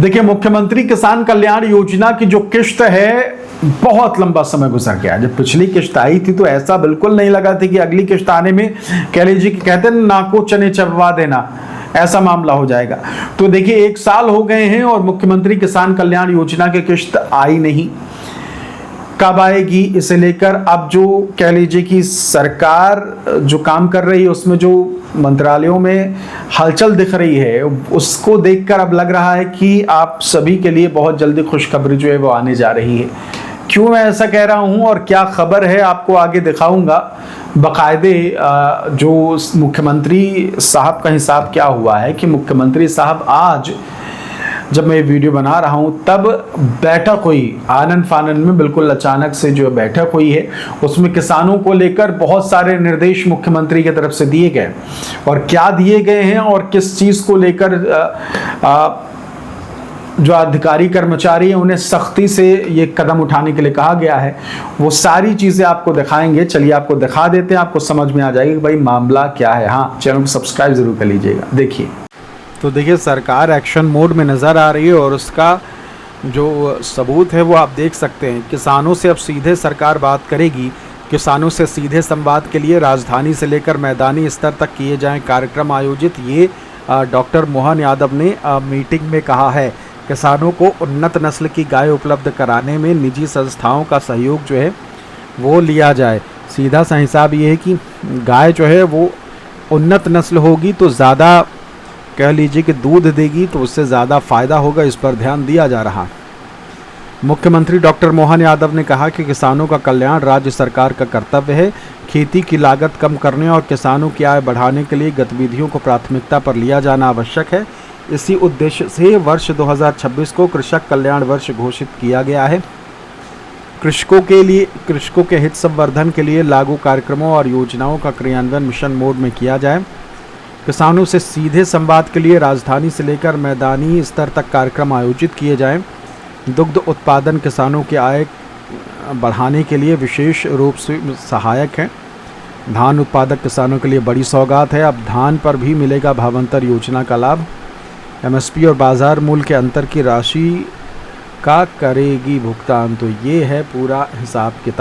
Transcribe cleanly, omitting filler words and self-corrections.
देखिए, मुख्यमंत्री किसान कल्याण योजना की जो किश्त है बहुत लंबा समय गुजर गया। जब पिछली किश्त आई थी तो ऐसा बिल्कुल नहीं लगा था कि अगली किश्त आने में कह लीजिए कि कहते हैं नाको चने चबवा देना, ऐसा मामला हो जाएगा। तो देखिए 1 साल हो गए हैं और मुख्यमंत्री किसान कल्याण योजना की किश्त आई नहीं। कब आएगी इसे लेकर अब जो कह लीजिए कि सरकार जो काम कर रही है उसमें जो मंत्रालयों में हलचल दिख रही है, उसको देखकर अब लग रहा है कि आप सभी के लिए बहुत जल्दी खुशखबरी जो है वो आने जा रही है। क्यों मैं ऐसा कह रहा हूं और क्या खबर है आपको आगे दिखाऊंगा। बाकायदे जो मुख्यमंत्री साहब का हिसाब क्या हुआ है कि मुख्यमंत्री साहब आज जब मैं ये वीडियो बना रहा हूं तब बैठक हुई आनन फानन में, बिल्कुल अचानक से जो बैठक हुई है उसमें किसानों को लेकर बहुत सारे निर्देश मुख्यमंत्री की तरफ से दिए गए। और क्या दिए गए हैं और किस चीज़ को लेकर जो अधिकारी कर्मचारी हैं उन्हें सख्ती से ये कदम उठाने के लिए कहा गया है, वो सारी चीज़ें आपको दिखाएंगे। चलिए आपको दिखा देते हैं, आपको समझ में आ जाएगी कि भाई मामला क्या है। हाँ, चैनल को सब्सक्राइब जरूर कर लीजिएगा। देखिए तो देखिए सरकार एक्शन मोड में नज़र आ रही है और उसका जो सबूत है वो आप देख सकते हैं। किसानों से अब सीधे सरकार बात करेगी। किसानों से सीधे संवाद के लिए राजधानी से लेकर मैदानी स्तर तक किए जाएं कार्यक्रम आयोजित, ये डॉक्टर मोहन यादव ने मीटिंग में कहा है। किसानों को उन्नत नस्ल की गाय उपलब्ध कराने में निजी संस्थाओं का सहयोग जो है वो लिया जाए। सीधा सा हिसाब ये है कि गाय जो है वो उन्नत नस्ल होगी तो ज़्यादा कह लीजिए कि दूध देगी, तो उससे ज़्यादा फ़ायदा होगा। इस पर ध्यान दिया जा रहा। मुख्यमंत्री डॉक्टर मोहन यादव ने कहा कि किसानों का कल्याण राज्य सरकार का कर्तव्य है। खेती की लागत कम करने और किसानों की आय बढ़ाने के लिए गतिविधियों को प्राथमिकता पर लिया जाना आवश्यक है। इसी उद्देश्य से वर्ष 2026 को कृषक कल्याण वर्ष घोषित किया गया है। कृषकों के हित संवर्धन के लिए लागू कार्यक्रमों और योजनाओं का क्रियान्वयन मिशन मोड में किया जाए। किसानों से सीधे संवाद के लिए राजधानी से लेकर मैदानी स्तर तक कार्यक्रम आयोजित किए जाएं। दुग्ध उत्पादन किसानों की आय बढ़ाने के लिए विशेष रूप से सहायक है। धान उत्पादक किसानों के लिए बड़ी सौगात है। अब धान पर भी मिलेगा भावांतर योजना का लाभ। एमएसपी और बाजार मूल्य के अंतर की राशि का करेगी भुगतान। तो ये है पूरा हिसाब किताब।